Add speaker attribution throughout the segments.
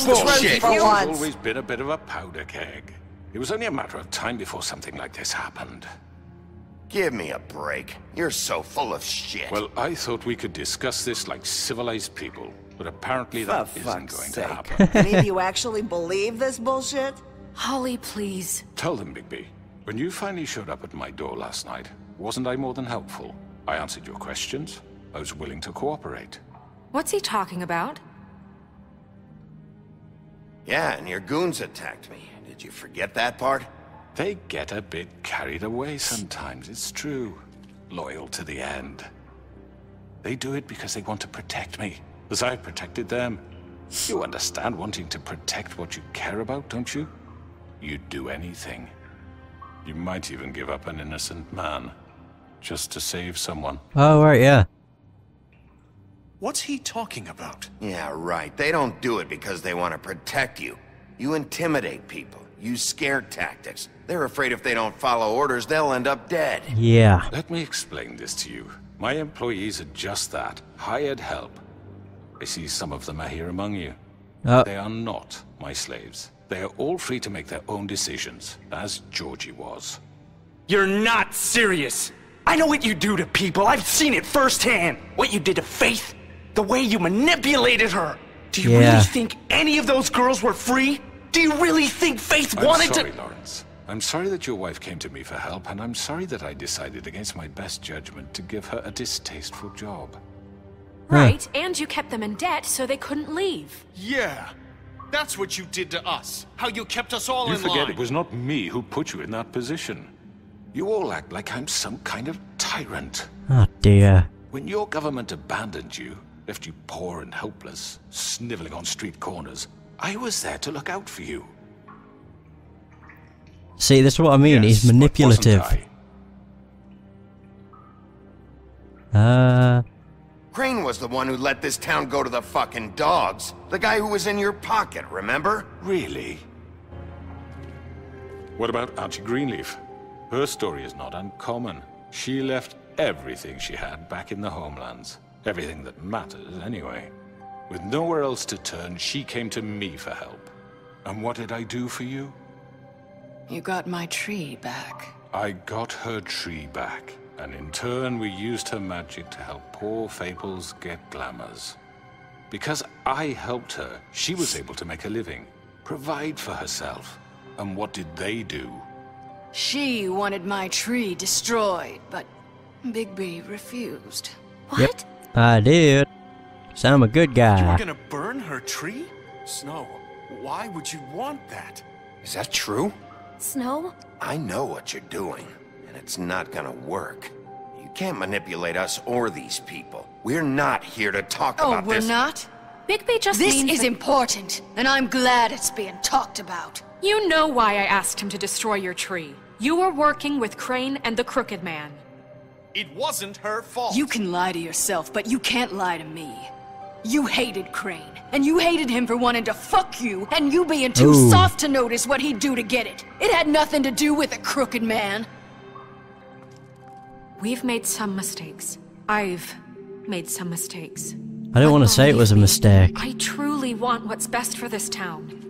Speaker 1: fucking truth for
Speaker 2: You've
Speaker 1: once.
Speaker 2: always been a bit of a powder keg. It was only a matter of time before something like this happened.
Speaker 3: Give me a break. You're so full of shit.
Speaker 2: Well, I thought we could discuss this like civilized people, but apparently that
Speaker 1: For
Speaker 2: isn't
Speaker 1: fuck's
Speaker 2: going
Speaker 1: sake.
Speaker 2: to happen.
Speaker 1: Any of you actually believe this bullshit?
Speaker 4: Holly, please.
Speaker 2: Tell them, Bigby. When you finally showed up at my door last night, wasn't I more than helpful? I answered your questions. I was willing to cooperate.
Speaker 4: What's he talking about?
Speaker 3: Yeah, and your goons attacked me. Did you forget that part?
Speaker 2: They get a bit carried away sometimes, it's true. Loyal to the end. They do it because they want to protect me, as I protected them. You understand wanting to protect what you care about, don't you? You'd do anything. You might even give up an innocent man, just to save someone.
Speaker 5: Oh, right, yeah.
Speaker 6: What's he talking about?
Speaker 3: Yeah, right. They don't do it because they want to protect you. You intimidate people, use scare tactics. They're afraid if they don't follow orders, they'll end up dead.
Speaker 5: Yeah.
Speaker 2: Let me explain this to you. My employees are just that, hired help. I see some of them are here among you. They are not my slaves. They are all free to make their own decisions, as Georgie was.
Speaker 7: You're not serious! I know what you do to people, I've seen it firsthand! What you did to Faith, the way you manipulated her! Do you really think any of those girls were free? Do you really think Faith wanted to—
Speaker 2: I'm sorry, Lawrence. I'm sorry that your wife came to me for help, and I'm sorry that I decided against my best judgment to give her a distasteful job.
Speaker 4: Right, and you kept them in debt so they couldn't leave.
Speaker 6: Yeah. That's what you did to us. How you kept us all
Speaker 2: You
Speaker 6: in line.
Speaker 2: forget it was not me who put you in that position. You all act like I'm some kind of tyrant.
Speaker 5: Oh, dear.
Speaker 2: When your government abandoned you, left you poor and helpless, sniveling on street corners, I was there to look out for you.
Speaker 5: See, that's what I mean.
Speaker 2: Yes,
Speaker 5: He's manipulative.
Speaker 2: but wasn't I?
Speaker 3: Crane was the one who let this town go to the fucking dogs. The guy who was in your pocket, remember?
Speaker 2: Really? What about Auntie Greenleaf? Her story is not uncommon. She left everything she had back in the homelands. Everything that matters, anyway. With nowhere else to turn, she came to me for help. And what did I do for you?
Speaker 8: You got my tree back.
Speaker 2: I got her tree back. And in turn, we used her magic to help poor Fables get glamours. Because I helped her, she was able to make a living, provide for herself. And what did they do?
Speaker 8: She wanted my tree destroyed, but Bigby refused.
Speaker 4: What?
Speaker 5: Yep, I did. So I'm a good
Speaker 6: You were
Speaker 5: guy.
Speaker 6: gonna burn her tree? Snow, why would you want that?
Speaker 3: Is that true?
Speaker 4: Snow?
Speaker 3: I know what you're doing, and it's not gonna work. You can't manipulate us or these people. We're not here to talk
Speaker 8: Oh,
Speaker 3: about
Speaker 8: we're
Speaker 3: this.
Speaker 8: not?
Speaker 4: Bigby just
Speaker 8: This
Speaker 4: means
Speaker 8: is
Speaker 4: that—
Speaker 8: important, and I'm glad it's being talked about.
Speaker 4: You know why I asked him to destroy your tree. You were working with Crane and the Crooked Man.
Speaker 6: It wasn't her fault.
Speaker 8: You can lie to yourself, but you can't lie to me. You hated Crane, and you hated him for wanting to fuck you, and you being too
Speaker 5: Ooh.
Speaker 8: soft to notice what he'd do to get it. It had nothing to do with the Crooked Man.
Speaker 4: We've made some mistakes. I've made some mistakes.
Speaker 5: I don't
Speaker 4: But
Speaker 5: want to say it was a
Speaker 4: believe me,
Speaker 5: mistake.
Speaker 4: I truly want what's best for this town.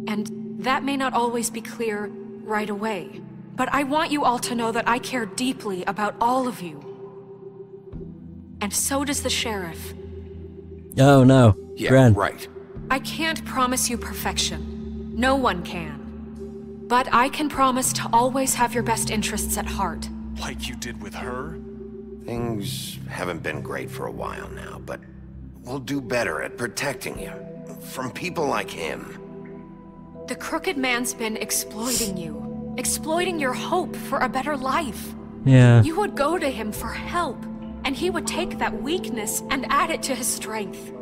Speaker 4: And that may not always be clear right away. But I want you all to know that I care deeply about all of you. And so does the sheriff.
Speaker 5: Oh no.
Speaker 3: Yeah,
Speaker 5: Gran.
Speaker 3: right.
Speaker 4: I can't promise you perfection. No one can. But I can promise to always have your best interests at heart.
Speaker 6: Like you did with her?
Speaker 3: Things haven't been great for a while now, but we'll do better at protecting you. From people like him.
Speaker 4: The Crooked Man's been exploiting you. Exploiting your hope for a better life.
Speaker 5: Yeah.
Speaker 4: You would go to him for help, and he would take that weakness and add it to his strength.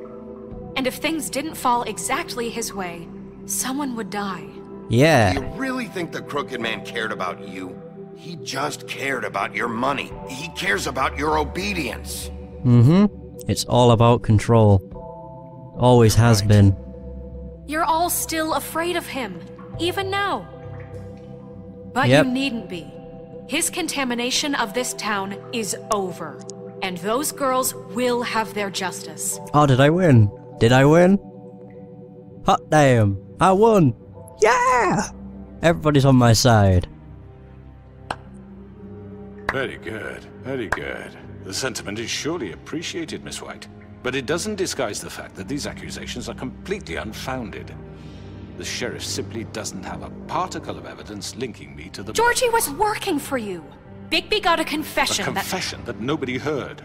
Speaker 4: And if things didn't fall exactly his way, someone would die.
Speaker 5: Yeah.
Speaker 3: Do you really think the Crooked Man cared about you? He just cared about your money. He cares about your obedience.
Speaker 5: Mm-hmm. It's all about control. Always has been.
Speaker 4: You're all still afraid of him, even now. But
Speaker 5: Yep.
Speaker 4: you needn't be. His contamination of this town is over. And those girls will have their justice.
Speaker 5: Oh, did I win? Did I win? Hot damn! I won! Yeah! Everybody's on my side.
Speaker 2: Very good, very good. The sentiment is surely appreciated, Miss White. But it doesn't disguise the fact that these accusations are completely unfounded. The sheriff simply doesn't have a particle of evidence linking me to the...
Speaker 4: Georgie was working for you. Bigby got a confession
Speaker 2: that nobody heard.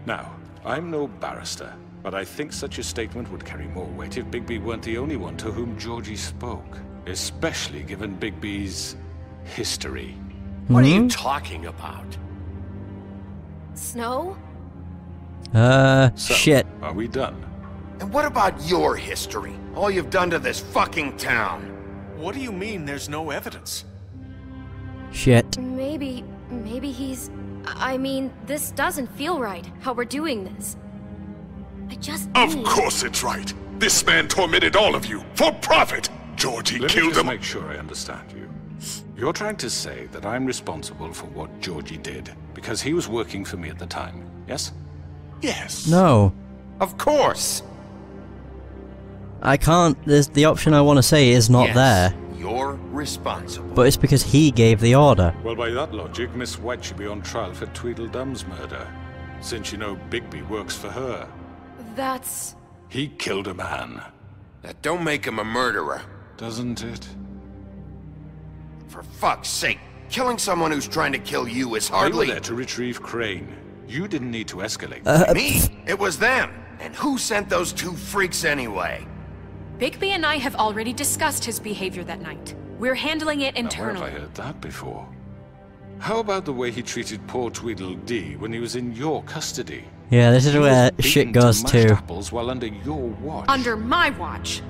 Speaker 2: Now, I'm no barrister, but I think such a statement would carry more weight if Bigby weren't the only one to whom Georgie spoke. Especially given Bigby's history.
Speaker 6: What are you talking about?
Speaker 4: Snow?
Speaker 2: So,
Speaker 5: Shit.
Speaker 2: Are we done?
Speaker 3: And what about your history? All you've done to this fucking town?
Speaker 6: What do you mean there's no evidence?
Speaker 5: Shit.
Speaker 9: Maybe he's... I mean, this doesn't feel right, how we're doing this. I just
Speaker 10: Of course it's right. This man tormented all of you, for profit! Georgie
Speaker 2: Let
Speaker 10: killed
Speaker 2: me just
Speaker 10: him.
Speaker 2: make sure I understand you. You're trying to say that I'm responsible for what Georgie did, because he was working for me at the time, yes?
Speaker 10: Yes.
Speaker 5: No.
Speaker 3: Of course!
Speaker 5: I can't. The option I want to say is not
Speaker 3: Yes,
Speaker 5: there.
Speaker 3: You're responsible.
Speaker 5: But it's because he gave the order.
Speaker 2: Well, by that logic, Miss White should be on trial for Tweedledum's murder, since you know Bigby works for her.
Speaker 4: That's...
Speaker 2: He killed a man.
Speaker 3: That don't make him a murderer.
Speaker 2: Doesn't it?
Speaker 3: For fuck's sake, killing someone who's trying to kill you is
Speaker 2: They were
Speaker 3: hardly...
Speaker 2: there to retrieve Crane. You didn't need to escalate.
Speaker 3: Me? It was them. And who sent those two freaks anyway?
Speaker 4: Bigby and I have already discussed his behavior that night. We're handling it
Speaker 2: Now,
Speaker 4: internally.
Speaker 2: where have I heard that before? How about the way he treated poor Tweedledee when he was in your custody?
Speaker 5: Yeah, this is
Speaker 2: He
Speaker 5: where
Speaker 2: was
Speaker 5: shit
Speaker 2: beaten
Speaker 5: goes
Speaker 2: to mashed
Speaker 5: to.
Speaker 2: apples while under your watch.
Speaker 4: Under my watch.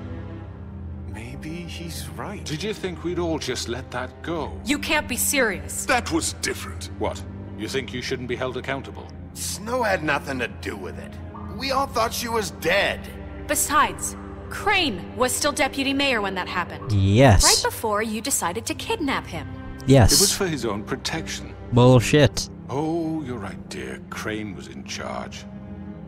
Speaker 6: Maybe he's right.
Speaker 2: Did you think we'd all just let that go?
Speaker 4: You can't be serious.
Speaker 10: That was different.
Speaker 2: What? You think you shouldn't be held accountable?
Speaker 3: Snow had nothing to do with it. We all thought she was dead.
Speaker 4: Besides, Crane was still deputy mayor when that happened.
Speaker 5: Yes.
Speaker 4: Right before you decided to kidnap him.
Speaker 5: Yes.
Speaker 2: It was for his own protection.
Speaker 5: Bullshit.
Speaker 2: Oh, you're right, dear. Crane was in charge.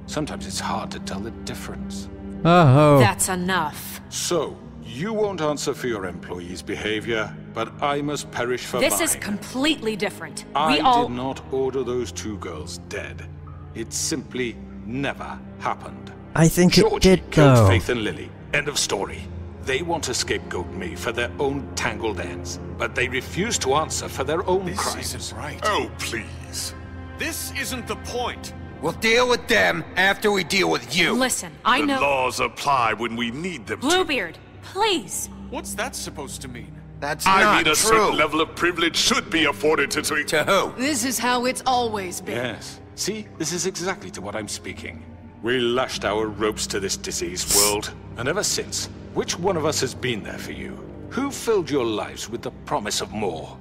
Speaker 2: Sometimes it's hard to tell the difference.
Speaker 5: Oh.
Speaker 4: That's enough.
Speaker 2: So, you won't answer for your employees' behavior, but I must perish for
Speaker 4: This
Speaker 2: mine.
Speaker 4: is completely different.
Speaker 2: I
Speaker 4: We all...
Speaker 2: did not order those two girls dead. It simply never happened.
Speaker 5: I think
Speaker 2: Georgie
Speaker 5: it did,
Speaker 2: killed
Speaker 5: though.
Speaker 2: Faith and Lily. End of story. They want to scapegoat me for their own tangled ends, but they refuse to answer for their own
Speaker 6: This
Speaker 2: crimes.
Speaker 6: isn't right.
Speaker 10: Oh, please.
Speaker 6: This isn't the point.
Speaker 3: We'll deal with them after we deal with you.
Speaker 4: Listen, I
Speaker 10: The
Speaker 4: know...
Speaker 10: laws apply when we need them to.
Speaker 4: Bluebeard, please.
Speaker 6: What's that supposed to mean?
Speaker 3: That's
Speaker 10: I
Speaker 3: not
Speaker 10: mean, a
Speaker 3: true.
Speaker 10: certain level of privilege should be afforded to
Speaker 3: To who?
Speaker 8: This is how it's always been.
Speaker 2: Yes. See, this is exactly to what I'm speaking. We lashed our ropes to this diseased world, and ever since, which one of us has been there for you? Who filled your lives with the promise of more?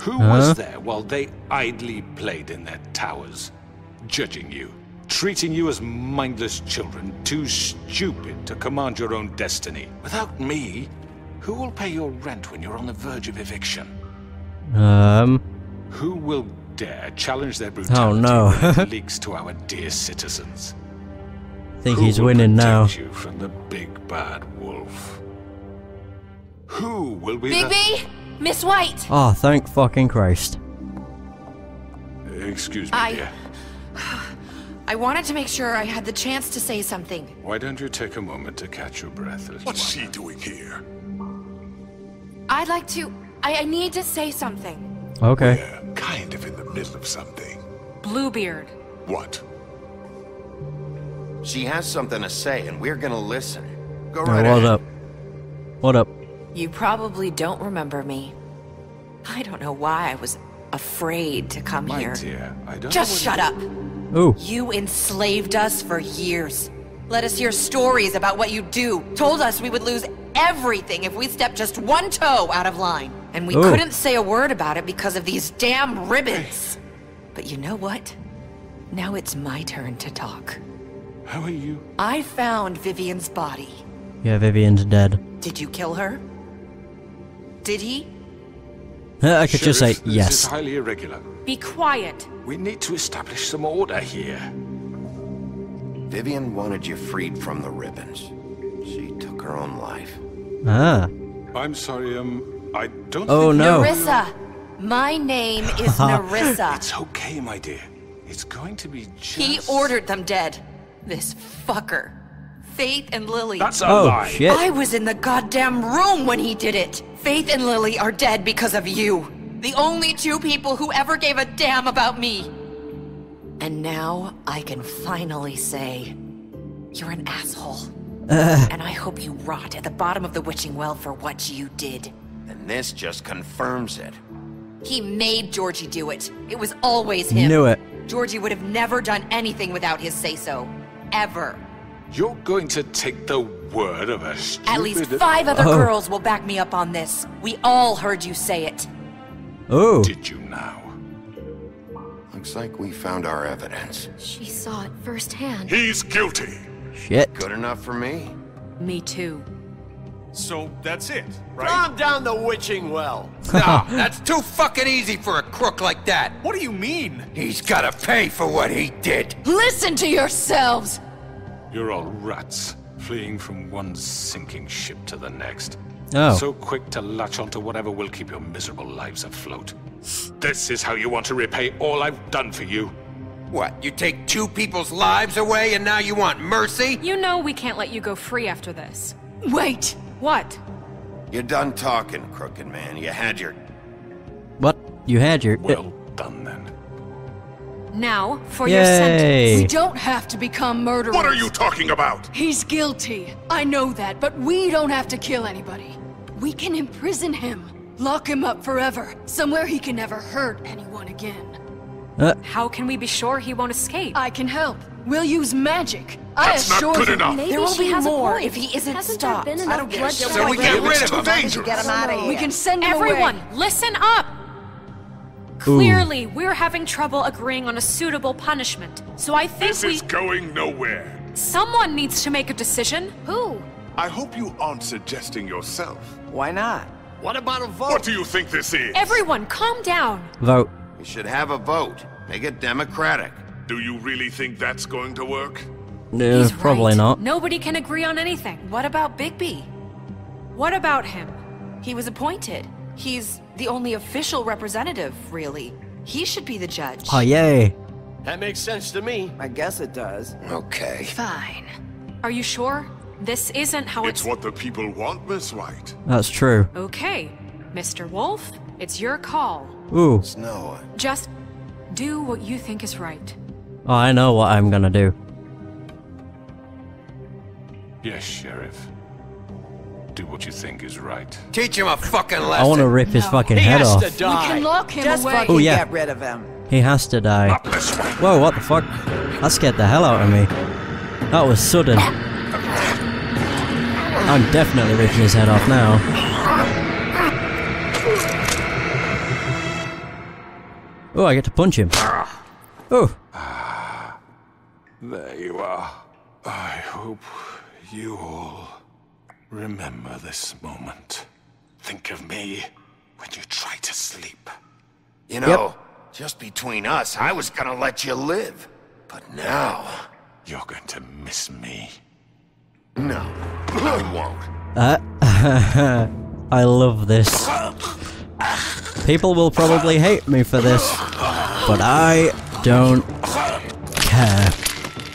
Speaker 2: Who was there while they idly played in their towers, judging you, treating you as mindless children, too stupid to command your own destiny? Without me, who will pay your rent when you're on the verge of eviction? Who will dare challenge their brutality
Speaker 5: no.
Speaker 2: when it leaks to our dear citizens?
Speaker 5: I think
Speaker 2: Who
Speaker 5: he's
Speaker 2: will
Speaker 5: winning now.
Speaker 2: protect you from the big bad wolf? Who will be
Speaker 9: Bigby! Miss White!
Speaker 5: Oh, thank fucking Christ.
Speaker 2: Excuse me, dear.
Speaker 11: I wanted to make sure I had the chance to say something.
Speaker 2: Why don't you take a moment to catch your breath, little
Speaker 10: What's
Speaker 2: one?
Speaker 10: she doing here?
Speaker 11: I'd like to... I need to say something.
Speaker 5: Okay.
Speaker 10: We're kind of in the middle of something.
Speaker 4: Bluebeard.
Speaker 10: What?
Speaker 3: She has something to say, and we're gonna listen. Go
Speaker 5: Now,
Speaker 3: right
Speaker 5: what
Speaker 3: ahead.
Speaker 5: up? What up?
Speaker 11: You probably don't remember me. I don't know why I was afraid to come
Speaker 2: My
Speaker 11: here.
Speaker 2: dear, I don't
Speaker 11: Just
Speaker 2: know
Speaker 11: shut up.
Speaker 5: Ooh.
Speaker 11: You enslaved us for years. Let us hear stories about what you do. Told us we would lose everything if we stepped just one toe out of line. And we
Speaker 5: Ooh.
Speaker 11: couldn't say a word about it because of these damn ribbons. But you know what? Now it's my turn to talk.
Speaker 2: How are you?
Speaker 11: I found Vivian's body.
Speaker 5: Yeah, Vivian's dead.
Speaker 11: Did you kill her? Did he?
Speaker 5: I could just say
Speaker 2: Sheriff, this
Speaker 5: yes.
Speaker 2: is highly irregular.
Speaker 4: Be quiet.
Speaker 2: We need to establish some order here.
Speaker 3: Vivian wanted you freed from the ribbons. She took her her own life.
Speaker 5: Ah.
Speaker 2: I'm sorry, I don't
Speaker 5: Oh
Speaker 2: think...
Speaker 5: no.
Speaker 11: Narissa! My name is Narissa.
Speaker 2: It's okay, my dear. It's going to be just...
Speaker 11: He ordered them dead. This fucker. Faith and Lily.
Speaker 2: That's a lie.
Speaker 5: Shit.
Speaker 11: I was in the goddamn room when he did it. Faith and Lily are dead because of you. The only two people who ever gave a damn about me. And now I can finally say, you're an asshole. And I hope you rot at the bottom of the witching well for what you did.
Speaker 3: And this just confirms it.
Speaker 11: He made Georgie do it. It was always him.
Speaker 5: Knew it.
Speaker 11: Georgie would have never done anything without his say-so. Ever.
Speaker 2: You're going to take the word of a stupid...
Speaker 11: At least 5 other girls will back me up on this. We all heard you say it.
Speaker 5: Oh.
Speaker 2: Did you now?
Speaker 3: Looks like we found our evidence.
Speaker 9: She saw it firsthand.
Speaker 10: He's guilty.
Speaker 5: Shit.
Speaker 3: Good enough for me.
Speaker 8: Me too.
Speaker 6: So that's it, right?
Speaker 12: Calm down the witching well.
Speaker 13: No, that's too fucking easy for a crook like that.
Speaker 6: What do you mean?
Speaker 13: He's gotta pay for what he did.
Speaker 8: Listen to yourselves!
Speaker 2: You're all rats, fleeing from one sinking ship to the next.
Speaker 5: Oh.
Speaker 2: So quick to latch onto whatever will keep your miserable lives afloat. This is how you want to repay all I've done for you?
Speaker 13: What, you take 2 people's lives away and now you want mercy?
Speaker 4: You know we can't let you go free after this.
Speaker 8: Wait!
Speaker 4: What?
Speaker 3: You're done talking, crooked man. You had your...
Speaker 5: What? You had your...
Speaker 2: Well done, then.
Speaker 4: Now, for your sentence.
Speaker 5: Yay.
Speaker 8: We don't have to become murderers.
Speaker 10: What are you talking about?
Speaker 8: He's guilty. I know that, but we don't have to kill anybody. We can imprison him. Lock him up forever. Somewhere he can never hurt anyone again.
Speaker 4: How can we be sure he won't escape?
Speaker 8: I can help. We'll use magic.
Speaker 10: That's
Speaker 8: I
Speaker 10: not
Speaker 8: assure
Speaker 10: good
Speaker 8: you.
Speaker 10: enough.
Speaker 9: Maybe
Speaker 11: There will
Speaker 9: she
Speaker 11: be
Speaker 9: has a
Speaker 11: more
Speaker 9: point.
Speaker 11: if he isn't
Speaker 9: Hasn't
Speaker 11: stopped.
Speaker 9: there been
Speaker 13: I
Speaker 9: enough
Speaker 13: don't give a
Speaker 9: bloodshed
Speaker 13: shit. So we get
Speaker 9: already?
Speaker 13: rid of
Speaker 10: It's
Speaker 13: him.
Speaker 10: too dangerous.
Speaker 3: Get him out of here.
Speaker 8: We can send him
Speaker 4: Everyone,
Speaker 8: away.
Speaker 4: listen up! Clearly, we're having trouble agreeing on a suitable punishment. So I think
Speaker 10: This is going nowhere.
Speaker 4: someone needs to make a decision.
Speaker 9: Who?
Speaker 10: I hope you aren't suggesting yourself.
Speaker 12: Why not? What about a vote?
Speaker 10: What do you think this is?
Speaker 4: Everyone, calm down.
Speaker 5: Vote.
Speaker 3: We should have a vote. Make it democratic.
Speaker 10: Do you really think that's going to work?
Speaker 5: No,
Speaker 11: He's
Speaker 5: probably
Speaker 11: right.
Speaker 5: not.
Speaker 4: Nobody can agree on anything.
Speaker 11: What about Bigby?
Speaker 4: What about him?
Speaker 11: He was appointed. He's the only official representative, really. He should be the judge.
Speaker 5: Oh, yay.
Speaker 12: That makes sense to me.
Speaker 1: I guess it does.
Speaker 3: Okay.
Speaker 8: Fine.
Speaker 4: Are you sure? This isn't how
Speaker 10: It's what the people want, Miss White.
Speaker 5: That's true.
Speaker 4: Okay, Mr. Wolf, it's your call.
Speaker 5: Ooh.
Speaker 3: Snow.
Speaker 4: Just do what you think is right.
Speaker 5: Oh, I know what I'm gonna do.
Speaker 2: Yes, Sheriff. Do what you think is right.
Speaker 13: Teach him a fucking
Speaker 5: I
Speaker 13: lesson.
Speaker 5: want to rip his fucking
Speaker 12: He
Speaker 5: head
Speaker 12: has
Speaker 5: off.
Speaker 12: to
Speaker 8: We
Speaker 12: die.
Speaker 8: can lock him
Speaker 1: Just
Speaker 8: away.
Speaker 1: fucking
Speaker 5: Oh, yeah.
Speaker 1: get rid of him.
Speaker 5: He has to die.
Speaker 10: Not this way.
Speaker 5: Whoa, what the fuck? That scared the hell out of me. That was sudden. I'm definitely ripping his head off now. Oh, I get to punch him. Oh.
Speaker 2: There you are. I hope you all remember this moment. Think of me when you try to sleep.
Speaker 3: You know, just between us, I was gonna let you live. But now...
Speaker 2: You're going to miss me.
Speaker 3: No, I won't.
Speaker 5: I love this. People will probably hate me for this, but I don't care.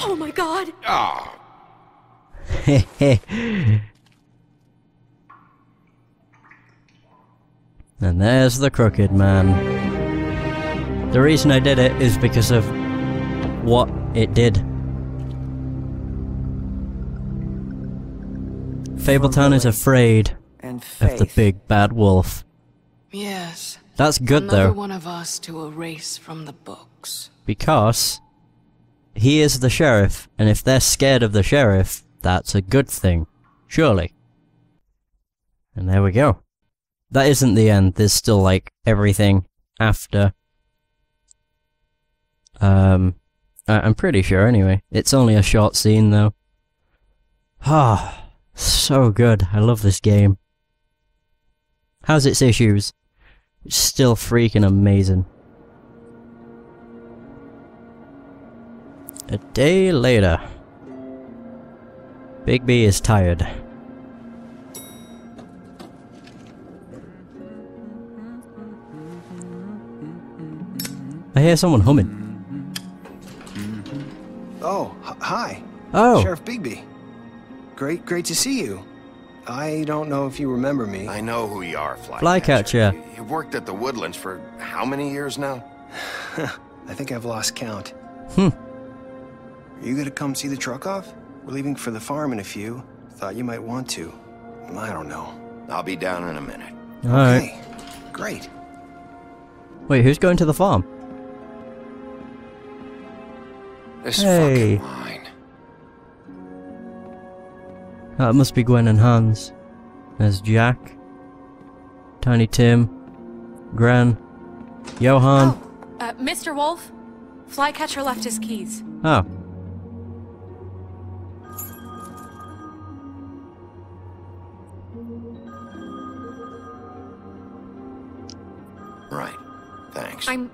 Speaker 9: Oh my god!
Speaker 13: Oh,
Speaker 5: And there's the crooked man. The reason I did it is because of what it did. Fabletown is afraid
Speaker 1: And
Speaker 5: of the big bad wolf.
Speaker 8: Yes.
Speaker 5: That's good
Speaker 8: Another
Speaker 5: though,
Speaker 8: one of us to erase from the books.
Speaker 5: because he is the sheriff, and if they're scared of the sheriff, that's a good thing. Surely. And there we go. That isn't the end, there's still like everything after. I'm pretty sure anyway. It's only a short scene though. Ah, so good. I love this game. Has its issues. It's still freaking amazing. A day later. Bigby is tired. hear someone humming.
Speaker 14: Oh, hi.
Speaker 5: Oh.
Speaker 14: Sheriff Bigby. Great to see you. I don't know if you remember me.
Speaker 3: I know who you are,
Speaker 5: Flycatcher.
Speaker 3: You've worked at the Woodlands for how many years now?
Speaker 14: I think I've lost count.
Speaker 5: Hmm.
Speaker 14: Are you gonna come see the truck off? We're leaving for the farm in a few. Thought you might want to. I don't know.
Speaker 3: I'll be down in a minute.
Speaker 5: Alright.
Speaker 14: Okay, great.
Speaker 5: Wait, who's going to the farm?
Speaker 3: This
Speaker 5: Hey.
Speaker 3: fucking line.
Speaker 5: That must be Gwen and Hans. There's Jack, Tiny Tim, Gran, Johan.
Speaker 4: Oh, Mr. Wolf? Flycatcher left his keys.
Speaker 5: Oh.
Speaker 3: Right. Thanks.
Speaker 4: I'm